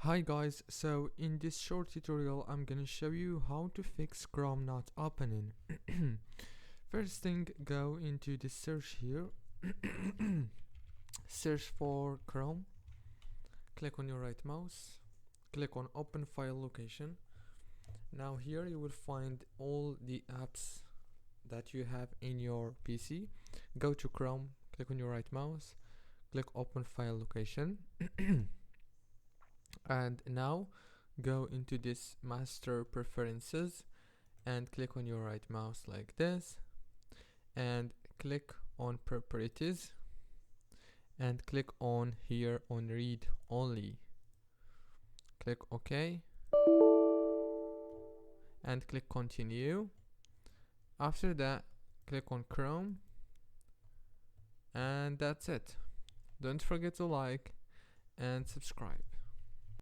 Hi guys, so in this short tutorial I'm gonna show you how to fix Chrome not opening. First thing, go into the search here, search for Chrome, click on your right mouse, click on open file location. Now here you will find all the apps that you have in your PC. Go to Chrome, click on your right mouse, click open file location. And now go into this master preferences and click on your right mouse like this and click on properties and click on here on read only. Click OK and click continue. After that, click on Chrome, and that's it. Don't forget to like and subscribe.